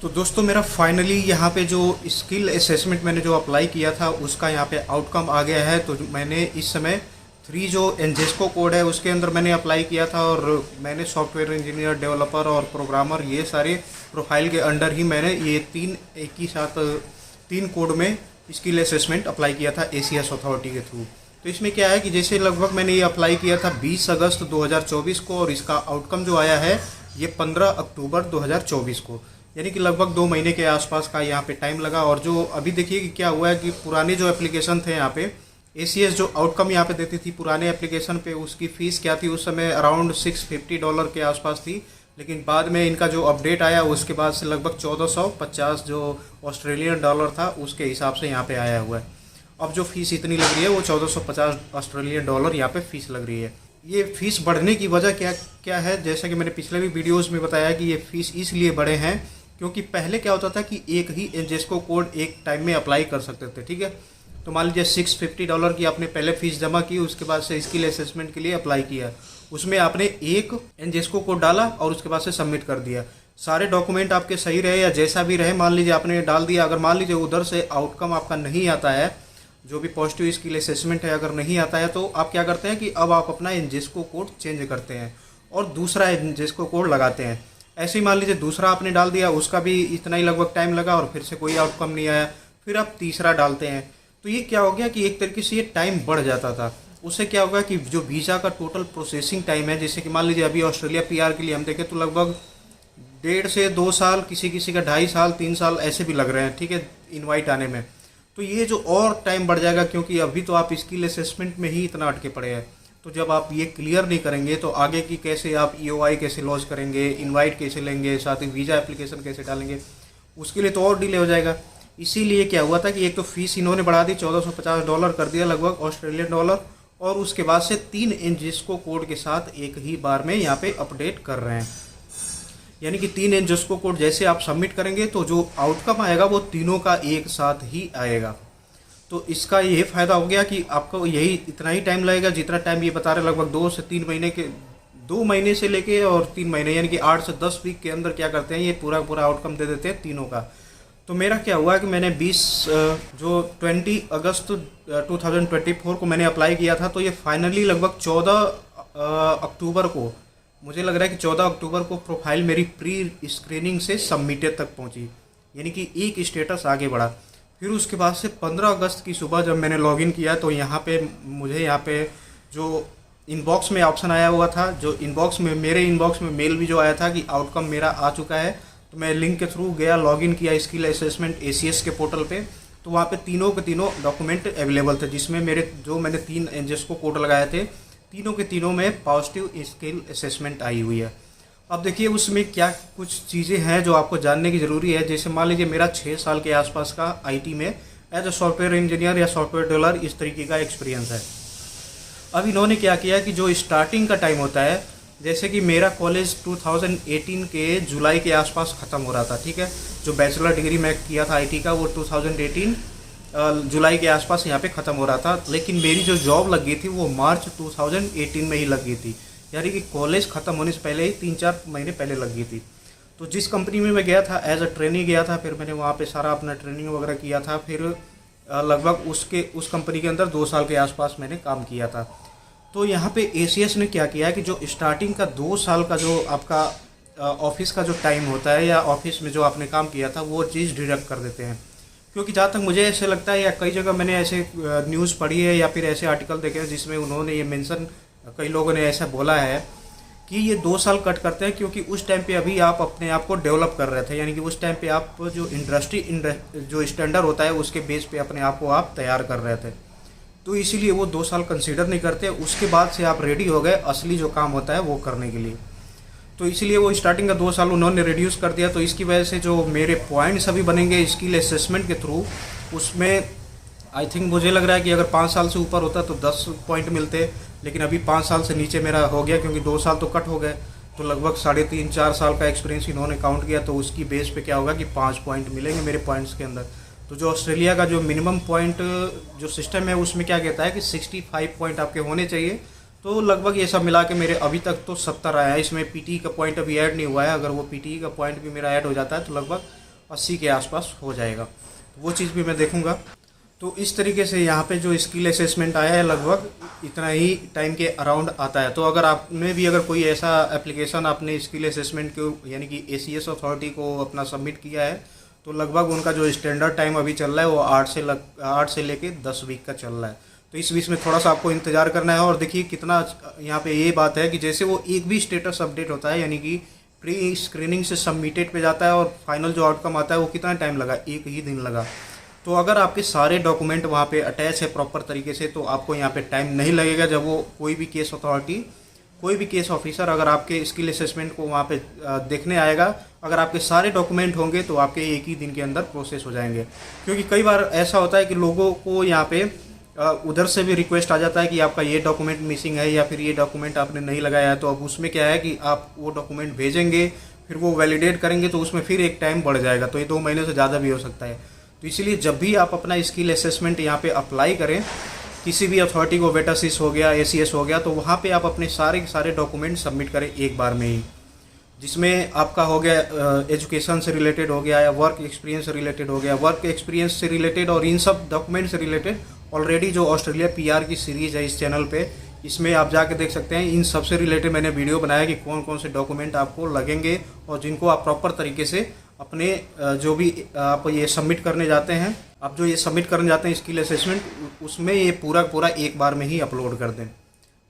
तो दोस्तों मेरा फाइनली यहाँ पे जो स्किल असेसमेंट मैंने जो अप्लाई किया था उसका यहाँ पे आउटकम आ गया है। तो मैंने इस समय 3 जो एनजेस्को कोड है उसके अंदर मैंने अप्लाई किया था और मैंने सॉफ्टवेयर इंजीनियर, डेवलपर और प्रोग्रामर ये सारे प्रोफाइल के अंडर ही मैंने ये तीन एक ही साथ 3 कोड में स्किल असेसमेंट अप्लाई किया था एसीएस अथॉरिटी के थ्रू। तो इसमें क्या है कि जैसे लगभग मैंने ये अप्लाई किया था 20 अगस्त 2024 को और इसका आउटकम जो आया है ये 15 अक्टूबर 2024 को, यानी कि लगभग 2 महीने के आसपास का यहाँ पे टाइम लगा। और जो अभी देखिए कि क्या हुआ है कि पुराने जो एप्लीकेशन थे यहाँ पे एसीएस जो आउटकम यहाँ पे देती थी पुराने एप्लीकेशन पे, उसकी फ़ीस क्या थी उस समय अराउंड $650 के आसपास थी। लेकिन बाद में इनका जो अपडेट आया उसके बाद से लगभग 1450 जो ऑस्ट्रेलियन डॉलर था उसके हिसाब से यहाँ पे आया हुआ है। अब जो फ़ीस इतनी लग रही है वो 1450 ऑस्ट्रेलियन डॉलर यहाँ पे फ़ीस लग रही है। ये फ़ीस बढ़ने की वजह क्या क्या है, जैसा कि मैंने पिछले भी वीडियोस में बताया कि ये फ़ीस इसलिए बढ़े हैं क्योंकि पहले क्या होता था कि एक ही एनजेस्को कोड एक टाइम में अप्लाई कर सकते थे। ठीक है, तो मान लीजिए $650 की आपने पहले फ़ीस जमा की, उसके बाद से स्किल असेसमेंट के लिए अप्लाई किया, उसमें आपने एक एनजेस्को कोड डाला और उसके बाद से सबमिट कर दिया। सारे डॉक्यूमेंट आपके सही रहे या जैसा भी रहे, मान लीजिए आपने डाल दिया, अगर मान लीजिए उधर से आउटकम आपका नहीं आता है, जो भी पॉजिटिव स्किल असेसमेंट है अगर नहीं आता है, तो आप क्या करते हैं कि अब आप अपना एनजेस्को कोड चेंज करते हैं और दूसरा एनजेस्को कोड लगाते हैं। ऐसे ही मान लीजिए दूसरा आपने डाल दिया, उसका भी इतना ही लगभग टाइम लगा और फिर से कोई आउटकम नहीं आया, फिर आप तीसरा डालते हैं। तो ये क्या हो गया कि एक तरीके से ये टाइम बढ़ जाता था। उससे क्या होगा कि जो वीज़ा का टोटल प्रोसेसिंग टाइम है, जैसे कि मान लीजिए अभी ऑस्ट्रेलिया पीआर के लिए हम देखें तो लगभग 1.5 से 2 साल, किसी किसी का 2.5 साल 3 साल ऐसे भी लग रहे हैं। ठीक है, इनवाइट आने में। तो ये जो और टाइम बढ़ जाएगा क्योंकि अभी तो आप स्किल असेसमेंट में ही इतना अटके पड़े हैं। तो जब आप ये क्लियर नहीं करेंगे तो आगे की कैसे आप ईओआई कैसे लॉन्च करेंगे, इनवाइट कैसे लेंगे, साथ ही वीज़ा एप्लीकेशन कैसे डालेंगे, उसके लिए तो और डिले हो जाएगा। इसीलिए क्या हुआ था कि एक तो फीस इन्होंने बढ़ा दी, $1450 कर दिया लगभग ऑस्ट्रेलियन डॉलर, और उसके बाद से 3 एनजेस्को कोड के साथ एक ही बार में यहाँ पे अपडेट कर रहे हैं। यानी कि 3 एनजेस्को कोड जैसे आप सबमिट करेंगे तो जो आउटकम आएगा वो तीनों का एक साथ ही आएगा। तो इसका ये फ़ायदा हो गया कि आपको यही इतना ही टाइम लगेगा जितना टाइम ये बता रहे, लगभग 2 से 3 महीने के, 2 महीने से लेके और 3 महीने, यानी कि 8 से 10 वीक के अंदर क्या करते हैं ये पूरा पूरा आउटकम दे देते हैं तीनों का। तो मेरा क्या हुआ कि मैंने 20 अगस्त 2024 को मैंने अप्लाई किया था, तो ये फाइनली लगभग 14 अक्टूबर को, मुझे लग रहा है कि 14 अक्टूबर को प्रोफाइल मेरी प्री स्क्रीनिंग से सबमिटेड तक पहुंची, यानी कि एक स्टेटस आगे बढ़ा। फिर उसके बाद से 15 अगस्त की सुबह जब मैंने लॉगिन किया तो यहाँ पे मुझे यहाँ पे जो इनबॉक्स में ऑप्शन आया हुआ था, जो इनबॉक्स में मेरे इनबॉक्स में मेल भी जो आया था कि आउटकम मेरा आ चुका है। तो मैं लिंक के थ्रू गया, लॉगिन किया स्किल असेसमेंट एसीएस के पोर्टल पे, तो वहाँ पे तीनों के तीनों डॉक्यूमेंट अवेलेबल थे, जिसमें मैंने 3 एनजेस्को कोड लगाए थे, तीनों के तीनों में पॉजिटिव स्किल असेसमेंट आई हुई है। अब देखिए उसमें क्या कुछ चीज़ें हैं जो आपको जानने की ज़रूरी है। जैसे मान लीजिए मेरा 6 साल के आसपास का आईटी में एज अ सॉफ्टवेयर इंजीनियर या सॉफ्टवेयर डेवलपर इस तरीके का एक्सपीरियंस है। अब इन्होंने क्या किया कि जो स्टार्टिंग का टाइम होता है, जैसे कि मेरा कॉलेज 2018 के जुलाई के आसपास ख़त्म हो रहा था। ठीक है, जो बैचलर डिग्री मैं किया था आईटी का वो 2018 जुलाई के आसपास यहाँ पे ख़त्म हो रहा था, लेकिन मेरी जो जॉब लग गई थी वो मार्च 2018 में ही लग गई थी, यानी कि कॉलेज ख़त्म होने से पहले ही 3-4 महीने पहले लग गई थी। तो जिस कंपनी में मैं गया था एज अ ट्रेनी गया था, फिर मैंने वहाँ पे सारा अपना ट्रेनिंग वगैरह किया था, फिर लगभग उस कंपनी के अंदर 2 साल के आसपास मैंने काम किया था। तो यहाँ पे एसीएस ने क्या किया है कि जो स्टार्टिंग का 2 साल का जो आपका ऑफिस का जो टाइम होता है या ऑफिस में जो आपने काम किया था वो चीज़ डिडक्ट कर देते हैं। क्योंकि जहाँ तक मुझे ऐसे लगता है या कई जगह मैंने ऐसे न्यूज़ पढ़ी है या फिर ऐसे आर्टिकल देखे हैं जिसमें उन्होंने ये मेंशन, कई लोगों ने ऐसा बोला है कि ये 2 साल कट करते हैं क्योंकि उस टाइम पे अभी आप अपने आप को डेवलप कर रहे थे, यानी कि उस टाइम पे आप जो इंडस्ट्री जो स्टैंडर्ड होता है उसके बेस पे अपने आप को आप तैयार कर रहे थे। तो इसीलिए वो 2 साल कंसीडर नहीं करते, उसके बाद से आप रेडी हो गए असली जो काम होता है वो करने के लिए। तो इसीलिए वो स्टार्टिंग का 2 साल उन्होंने रिड्यूस कर दिया। तो इसकी वजह से जो मेरे पॉइंट्स अभी बनेंगे स्किल असेसमेंट के थ्रू, उसमें आई थिंक मुझे लग रहा है कि अगर 5 साल से ऊपर होता तो 10 पॉइंट मिलते, लेकिन अभी 5 साल से नीचे मेरा हो गया क्योंकि 2 साल तो कट हो गए। तो लगभग 3.5-4 साल का एक्सपीरियंस इन्होंने काउंट किया, तो उसकी बेस पे क्या होगा कि 5 पॉइंट मिलेंगे मेरे पॉइंट्स के अंदर। तो जो ऑस्ट्रेलिया का जो मिनिमम पॉइंट जो सिस्टम है उसमें क्या कहता है कि 65 पॉइंट आपके होने चाहिए। तो लगभग ये सब मिला के मेरे अभी तक तो 70 आया है। इसमें पीटी का पॉइंट अभी ऐड नहीं हुआ है, अगर वो पीटी का पॉइंट भी मेरा ऐड हो जाता है तो लगभग 80 के आसपास हो जाएगा। तो वो चीज़ भी मैं देखूँगा। तो इस तरीके से यहाँ पे जो स्किल असेसमेंट आया है लगभग इतना ही टाइम के अराउंड आता है। तो अगर आपने भी अगर कोई ऐसा एप्लीकेशन आपने स्किल असेसमेंट को यानी कि ACS अथॉरिटी को अपना सबमिट किया है, तो लगभग उनका जो स्टैंडर्ड टाइम अभी चल रहा है वो 8 से लेके 10 वीक का चल रहा है। तो इस बीच में थोड़ा सा आपको इंतज़ार करना है। और देखिए कितना यहाँ पे ये बात है कि जैसे वो एक भी स्टेटस अपडेट होता है यानी कि प्री स्क्रीनिंग से सबमिटेड पे जाता है और फाइनल जो आउटकम आता है वो कितना टाइम लगा, 1 ही दिन लगा। तो अगर आपके सारे डॉक्यूमेंट वहाँ पे अटैच है प्रॉपर तरीके से तो आपको यहाँ पे टाइम नहीं लगेगा। जब वो कोई भी केस अथॉरिटी, कोई भी केस ऑफिसर अगर आपके स्किल असेसमेंट को वहाँ पे देखने आएगा, अगर आपके सारे डॉक्यूमेंट होंगे तो आपके 1 ही दिन के अंदर प्रोसेस हो जाएंगे। क्योंकि कई बार ऐसा होता है कि लोगों को यहाँ पे उधर से भी रिक्वेस्ट आ जाता है कि आपका ये डॉक्यूमेंट मिसिंग है या फिर ये डॉक्यूमेंट आपने नहीं लगाया है। तो अब उसमें क्या है कि आप वो डॉक्यूमेंट भेजेंगे, फिर वो वैलिडेट करेंगे तो उसमें फिर एक टाइम बढ़ जाएगा। तो ये 2 महीने से ज़्यादा भी हो सकता है। तो इसीलिए जब भी आप अपना स्किल असेसमेंट यहाँ पे अप्लाई करें, किसी भी अथॉरिटी को, वेटासिस हो गया, ACS हो गया, तो वहाँ पे आप अपने सारे के सारे डॉक्यूमेंट सबमिट करें एक बार में ही, जिसमें आपका हो गया एजुकेशन से रिलेटेड हो गया या वर्क एक्सपीरियंस से रिलेटेड हो गया, वर्क एक्सपीरियंस से रिलेटेड। और इन सब डॉक्यूमेंट से रिलेटेड ऑलरेडी जो ऑस्ट्रेलिया PR की सीरीज़ है इस चैनल पे, इसमें आप जाके देख सकते हैं। इन सब से रिलेटेड मैंने वीडियो बनाया कि कौन कौन से डॉक्यूमेंट आपको लगेंगे और जिनको आप प्रॉपर तरीके से अपने जो भी आप ये सबमिट करने जाते हैं, आप जो ये सबमिट करने जाते हैं स्किल असेसमेंट, उसमें ये पूरा एक बार में ही अपलोड कर दें।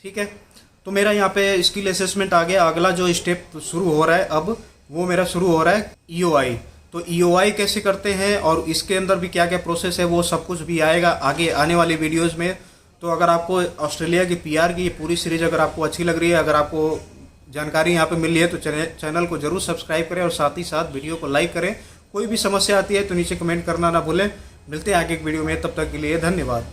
ठीक है, तो मेरा यहाँ पे स्किल असेसमेंट आ गया। अगला जो स्टेप शुरू हो रहा है अब, वो मेरा शुरू हो रहा है EOI। तो EOI कैसे करते हैं और इसके अंदर भी क्या क्या प्रोसेस है वो सब कुछ भी आएगा आगे आने वाली वीडियोज़ में। तो अगर आपको ऑस्ट्रेलिया की PR की ये पूरी सीरीज अगर आपको अच्छी लग रही है, अगर आपको जानकारी यहाँ पे मिल रही है, तो चैनल को जरूर सब्सक्राइब करें और साथ ही साथ वीडियो को लाइक करें। कोई भी समस्या आती है तो नीचे कमेंट करना ना भूलें। मिलते हैं आगे एक वीडियो में, तब तक के लिए धन्यवाद।